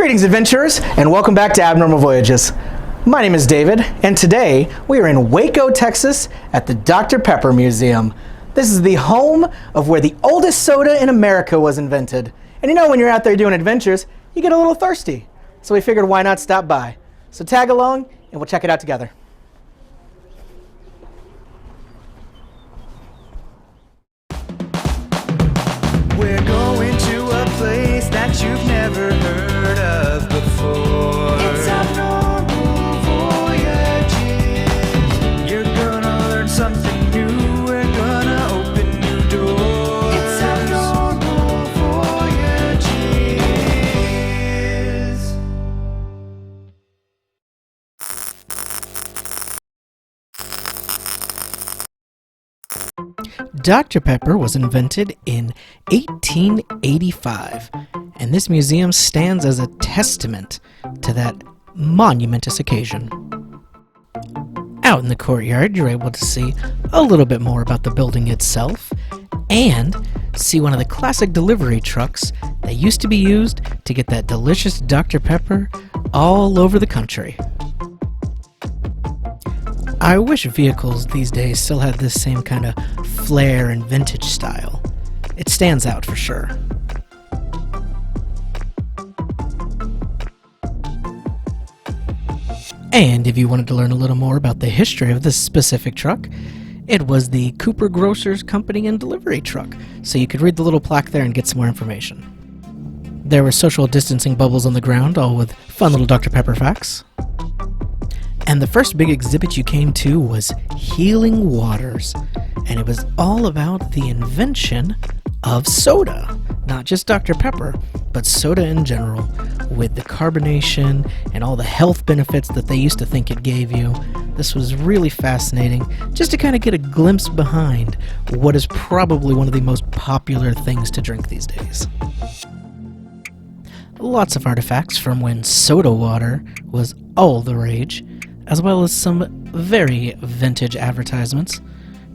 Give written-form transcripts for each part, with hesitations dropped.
Greetings, adventurers, and welcome back to Abnormal Voyages. My name is David, and today we are in Waco, Texas at the Dr. Pepper Museum. This is the home of where the oldest soda in America was invented. And you know, when you're out there doing adventures, you get a little thirsty. So we figured, why not stop by? So tag along, and we'll check it out together. We're going to a place that you've never heard of before. It's Abnormal Voyages. You're gonna learn something new. We're gonna open new doors. It's Abnormal Voyages. Dr. Pepper was invented in 1885, and this museum stands as a testament to that monumentous occasion. Out in the courtyard, you're able to see a little bit more about the building itself, and see one of the classic delivery trucks that used to be used to get that delicious Dr. Pepper all over the country. I wish vehicles these days still had this same kind of flair and vintage style. It stands out for sure. And if you wanted to learn a little more about the history of this specific truck, it was the Cooper Grocers Company and Delivery truck, so you could read the little plaque there and get some more information. There were social distancing bubbles on the ground, all with fun little Dr. Pepper facts. And the first big exhibit you came to was Healing Waters, and it was all about the invention of soda. Not just Dr. Pepper, but soda in general, with the carbonation and all the health benefits that they used to think it gave you. This was really fascinating, just to kind of get a glimpse behind what is probably one of the most popular things to drink these days. Lots of artifacts from when soda water was all the rage, as well as some very vintage advertisements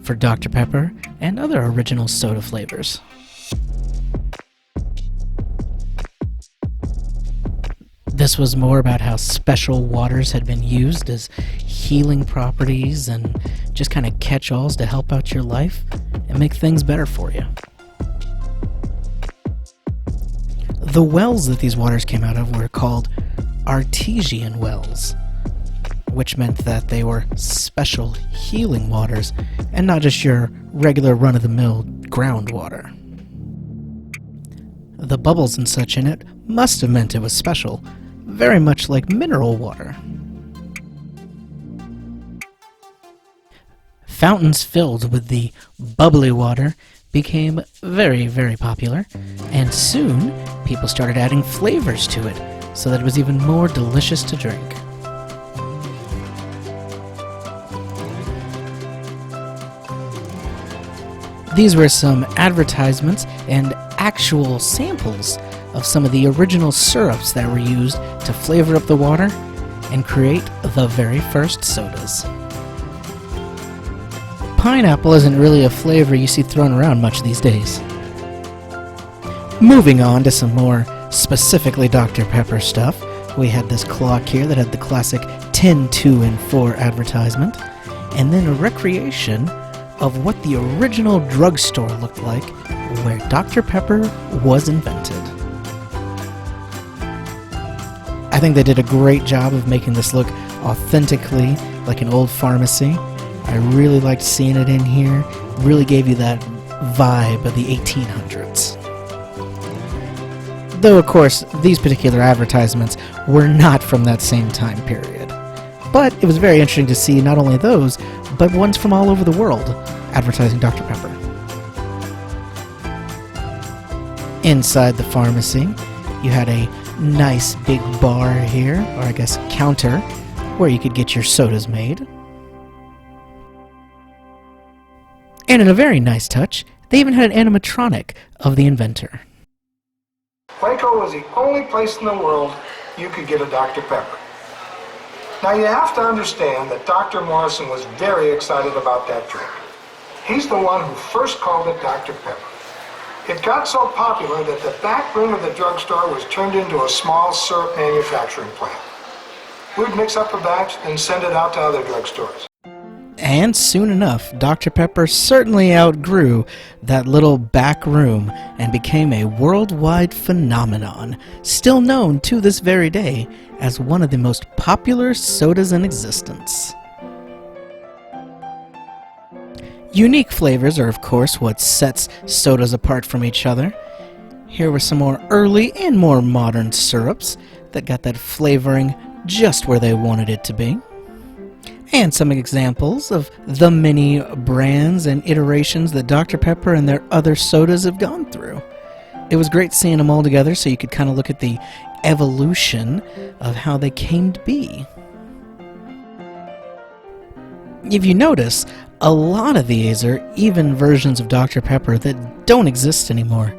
for Dr. Pepper and other original soda flavors. This was more about how special waters had been used as healing properties and just kind of catch-alls to help out your life and make things better for you. The wells that these waters came out of were called artesian wells, which meant that they were special healing waters and not just your regular run-of-the-mill groundwater. The bubbles and such in it must have meant it was special, very much like mineral water. Fountains filled with the bubbly water became very, very popular, and soon people started adding flavors to it so that it was even more delicious to drink. These were some advertisements and actual samples of some of the original syrups that were used to flavor up the water and create the very first sodas. Pineapple isn't really a flavor you see thrown around much these days. Moving on to some more specifically Dr. Pepper stuff, we had this clock here that had the classic 10, 2, and 4 advertisement, and then a recreation of what the original drugstore looked like where Dr. Pepper was invented. I think they did a great job of making this look authentically like an old pharmacy. I really liked seeing it in here. Really gave you that vibe of the 1800s. Though, of course, these particular advertisements were not from that same time period. But it was very interesting to see not only those, but ones from all over the world advertising Dr. Pepper. Inside the pharmacy, you had a nice big bar here, or I guess counter, where you could get your sodas made. And in a very nice touch, they even had an animatronic of the inventor. Waco was the only place in the world you could get a Dr. Pepper. Now you have to understand that Dr. Morrison was very excited about that drink. He's the one who first called it Dr. Pepper. It got so popular that the back room of the drugstore was turned into a small syrup manufacturing plant. We'd mix up a batch and send it out to other drugstores. And soon enough, Dr. Pepper certainly outgrew that little back room and became a worldwide phenomenon, still known to this very day as one of the most popular sodas in existence. Unique flavors are, of course, what sets sodas apart from each other. Here were some more early and more modern syrups that got that flavoring just where they wanted it to be. And some examples of the many brands and iterations that Dr. Pepper and their other sodas have gone through. It was great seeing them all together so you could kind of look at the evolution of how they came to be. If you notice, a lot of these are even versions of Dr. Pepper that don't exist anymore.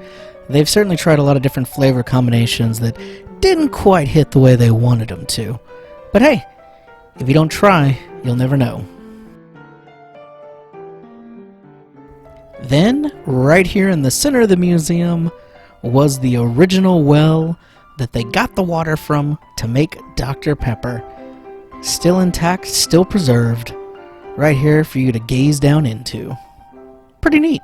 They've certainly tried a lot of different flavor combinations that didn't quite hit the way they wanted them to. But hey, if you don't try, you'll never know. Then, right here in the center of the museum, was the original well that they got the water from to make Dr. Pepper. Still intact, still preserved, right here for you to gaze down into. Pretty neat.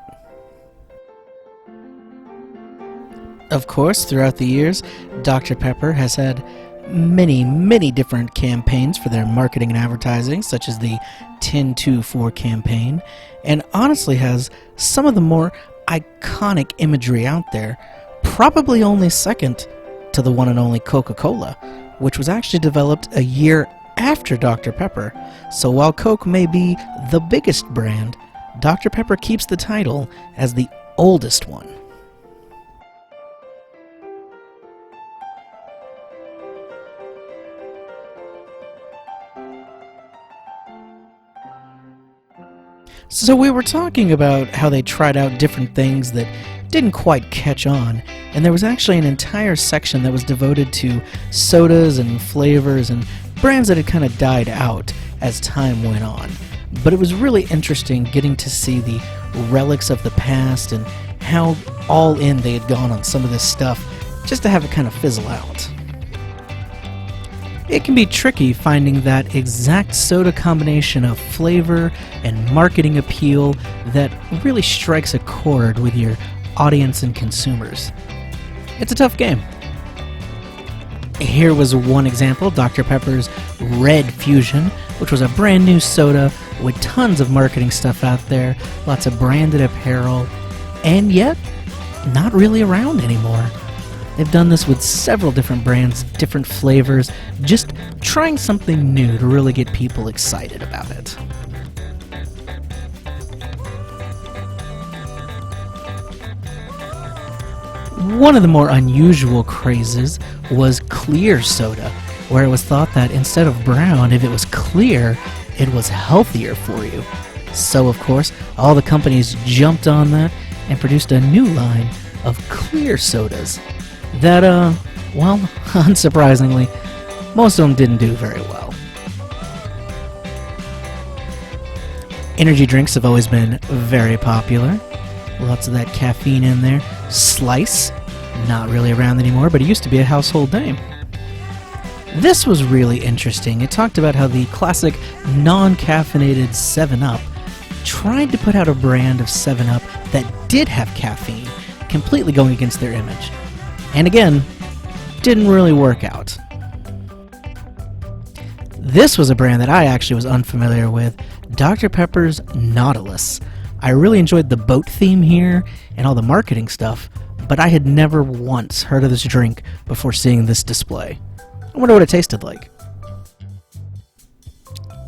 Of course, throughout the years, Dr. Pepper has had many different campaigns for their marketing and advertising, such as the 10-2-4 campaign, and honestly has some of the more iconic imagery out there, probably only second to the one and only Coca-Cola, which was actually developed a year after Dr. Pepper. So while Coke may be the biggest brand, Dr. Pepper keeps the title as the oldest one. So we were talking about how they tried out different things that didn't quite catch on, and there was actually an entire section that was devoted to sodas and flavors and brands that had kind of died out as time went on. But it was really interesting getting to see the relics of the past and how all in they had gone on some of this stuff just to have it kind of fizzle out. It can be tricky finding that exact soda combination of flavor and marketing appeal that really strikes a chord with your audience and consumers. It's a tough game. Here was one example, Dr. Pepper's Red Fusion, which was a brand new soda with tons of marketing stuff out there, lots of branded apparel, and yet not really around anymore. They've done this with several different brands, different flavors, just trying something new to really get people excited about it. One of the more unusual crazes was clear soda, where it was thought that instead of brown, if it was clear, it was healthier for you. So, of course, all the companies jumped on that and produced a new line of clear sodas that, well, unsurprisingly, most of them didn't do very well. Energy drinks have always been very popular. Lots of that caffeine in there. Slice, not really around anymore, but it used to be a household name. This was really interesting. It talked about how the classic non-caffeinated 7-Up tried to put out a brand of 7-Up that did have caffeine, completely going against their image. And again, didn't really work out. This was a brand that I actually was unfamiliar with, Dr. Pepper's Nautilus. I really enjoyed the boat theme here and all the marketing stuff, but I had never once heard of this drink before seeing this display. I wonder what it tasted like.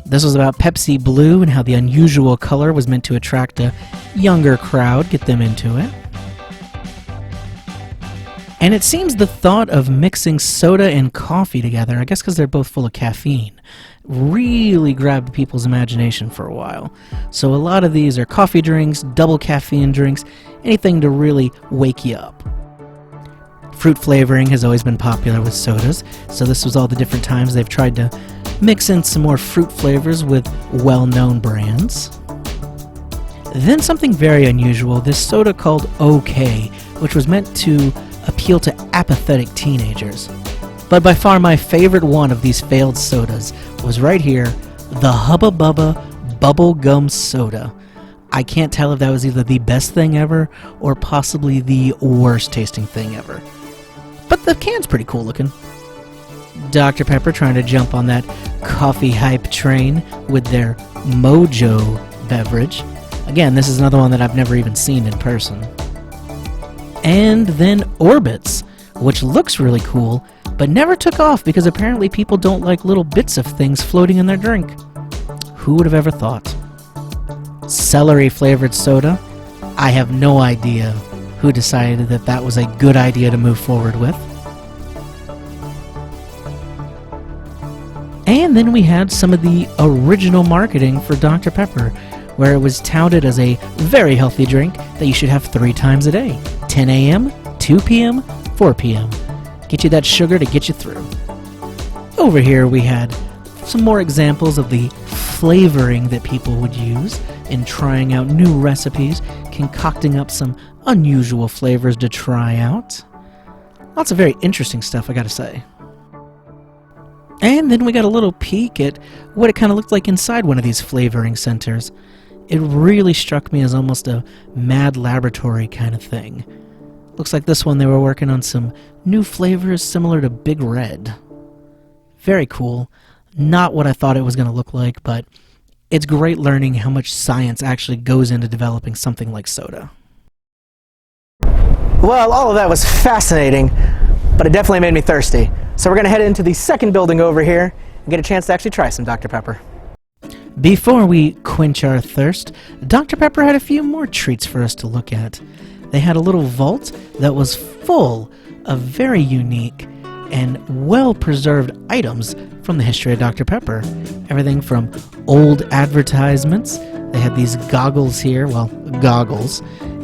This was about Pepsi Blue and how the unusual color was meant to attract a younger crowd, get them into it. And it seems the thought of mixing soda and coffee together, I guess because they're both full of caffeine, really grabbed people's imagination for a while. So a lot of these are coffee drinks, double caffeine drinks, anything to really wake you up. Fruit flavoring has always been popular with sodas, so this was all the different times they've tried to mix in some more fruit flavors with well-known brands. Then something very unusual, this soda called OK which was meant to appeal to apathetic teenagers. But by far my favorite one of these failed sodas was right here, the Hubba Bubba Bubble Gum Soda. I can't tell if that was either the best thing ever or possibly the worst tasting thing ever. But the can's pretty cool looking. Dr. Pepper trying to jump on that coffee hype train with their Mojo beverage. Again, this is another one that I've never even seen in person. And then Orbits, which looks really cool, but never took off because apparently people don't like little bits of things floating in their drink. Who would have ever thought? Celery-flavored soda? I have no idea who decided that that was a good idea to move forward with. And then we had some of the original marketing for Dr. Pepper, where it was touted as a very healthy drink that you should have 3 times a day. 10 a.m., 2 p.m., 4 p.m. Get you that sugar to get you through. Over here we had some more examples of the flavoring that people would use in trying out new recipes, concocting up some unusual flavors to try out. Lots of very interesting stuff, I gotta say. And then we got a little peek at what it kind of looked like inside one of these flavoring centers. It really struck me as almost a mad laboratory kind of thing. Looks like this one they were working on some new flavors similar to Big Red. Very cool. Not what I thought it was going to look like, but it's great learning how much science actually goes into developing something like soda. Well, all of that was fascinating, but it definitely made me thirsty. So we're going to head into the second building over here and get a chance to actually try some Dr. Pepper. Before we quench our thirst, Dr. Pepper had a few more treats for us to look at. They had a little vault that was full of very unique and well-preserved items from the history of Dr. Pepper. Everything from old advertisements, they had these goggles here, well, goggles,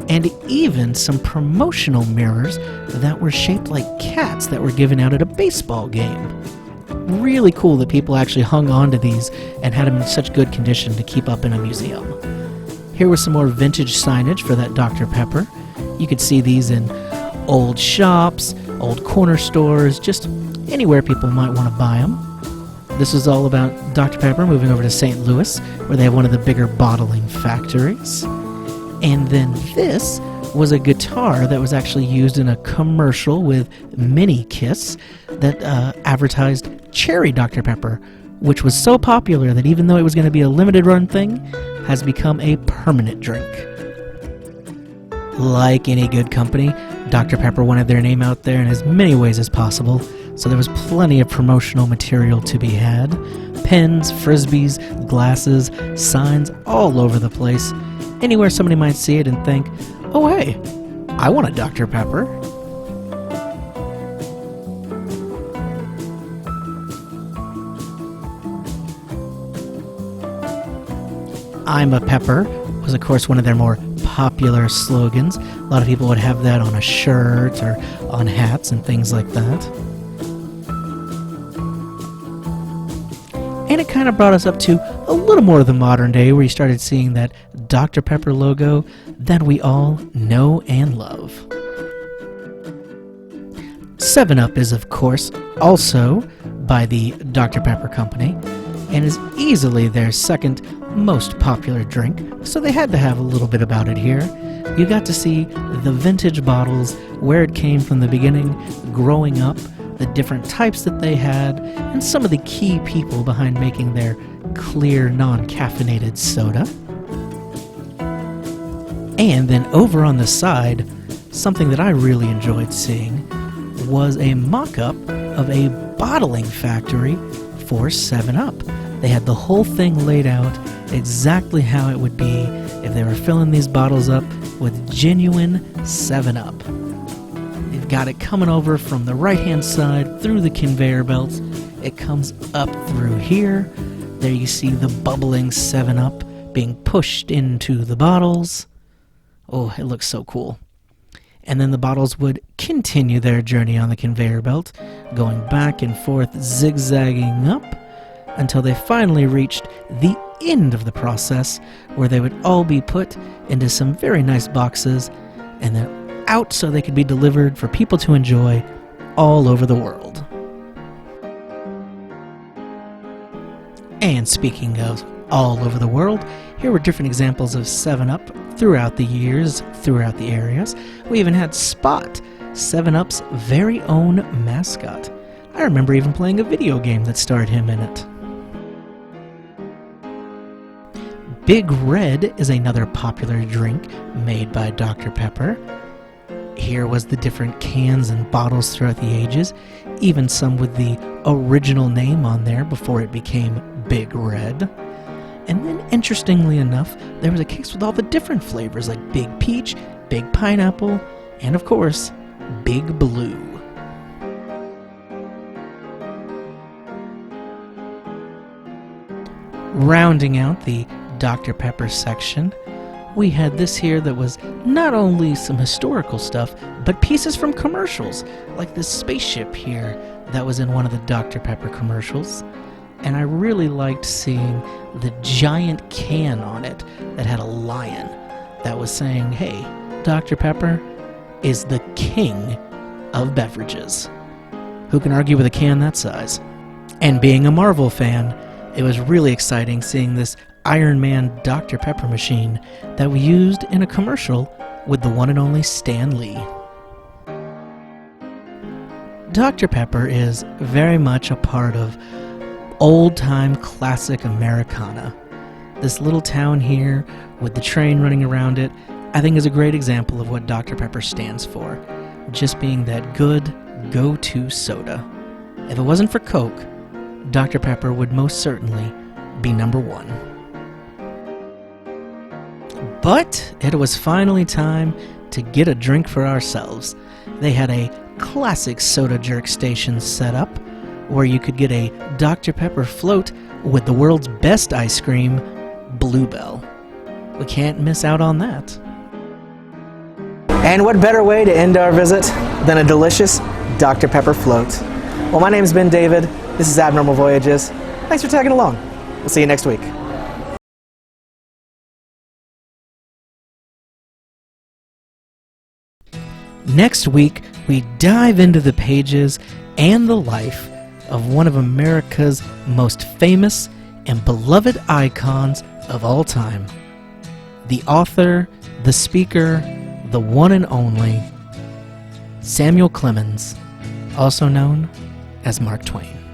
and even some promotional mirrors that were shaped like cats that were given out at a baseball game. Really cool that people actually hung on to these and had them in such good condition to keep up in a museum. Here was some more vintage signage for that Dr. Pepper. You could see these in old shops, old corner stores, just anywhere people might want to buy them. This is all about Dr. Pepper moving over to St. Louis, where they have one of the bigger bottling factories. And then this was a guitar that was actually used in a commercial with Mini Kiss that advertised Cherry Dr. Pepper, which was so popular that even though it was going to be a limited run thing, has become a permanent drink. Like any good company, Dr. Pepper wanted their name out there in as many ways as possible, so there was plenty of promotional material to be had. Pens, frisbees, glasses, signs all over the place. Anywhere somebody might see it and think, oh hey, I want a Dr. Pepper. I'm a Pepper was of course one of their more popular slogans. A lot of people would have that on a shirt or on hats and things like that. And it kind of brought us up to a little more of the modern day where you started seeing that Dr. Pepper logo that we all know and love. 7-Up is, of course, also by the Dr. Pepper Company and is easily their second most popular drink, so they had to have a little bit about it here. You got to see the vintage bottles, where it came from the beginning, growing up, the different types that they had, and some of the key people behind making their clear, non-caffeinated soda. And then over on the side, something that I really enjoyed seeing was a mock-up of a bottling factory for 7-Up. They had the whole thing laid out exactly how it would be if they were filling these bottles up with genuine 7-Up. They've got it coming over from the right-hand side through the conveyor belts. It comes up through here. There you see the bubbling 7-Up being pushed into the bottles. Oh, it looks so cool. And then the bottles would continue their journey on the conveyor belt, going back and forth, zigzagging up, until they finally reached the end of the process, where they would all be put into some very nice boxes, and then out so they could be delivered for people to enjoy all over the world. And speaking of all over the world, here were different examples of 7-Up throughout the years, throughout the areas. We even had Spot, 7-Up's very own mascot. I remember even playing a video game that starred him in it. Big Red is another popular drink made by Dr. Pepper. Here was the different cans and bottles throughout the ages, even some with the original name on there before it became Big Red. And then, interestingly enough, there was a case with all the different flavors like Big Peach, Big Pineapple, and of course, Big Blue. Rounding out the Dr. Pepper section, we had this here that was not only some historical stuff, but pieces from commercials, like this spaceship here that was in one of the Dr. Pepper commercials. And I really liked seeing the giant can on it that had a lion that was saying, hey, Dr. Pepper is the king of beverages. Who can argue with a can that size? And being a Marvel fan, it was really exciting seeing this Iron Man Dr. Pepper machine that we used in a commercial with the one and only Stan Lee. Dr. Pepper is very much a part of old-time classic Americana. This little town here with the train running around it, I think is a great example of what Dr. Pepper stands for, just being that good go-to soda. If it wasn't for Coke, Dr. Pepper would most certainly be number one. But it was finally time to get a drink for ourselves. They had a classic soda jerk station set up where you could get a Dr. Pepper float with the world's best ice cream, Bluebell. We can't miss out on that. And what better way to end our visit than a delicious Dr. Pepper float? Well, my name's Ben David. This is Abnormal Voyages. Thanks for tagging along. We'll see you next week. Next week, we dive into the pages and the life of one of America's most famous and beloved icons of all time. The author, the speaker, the one and only Samuel Clemens, also known as Mark Twain.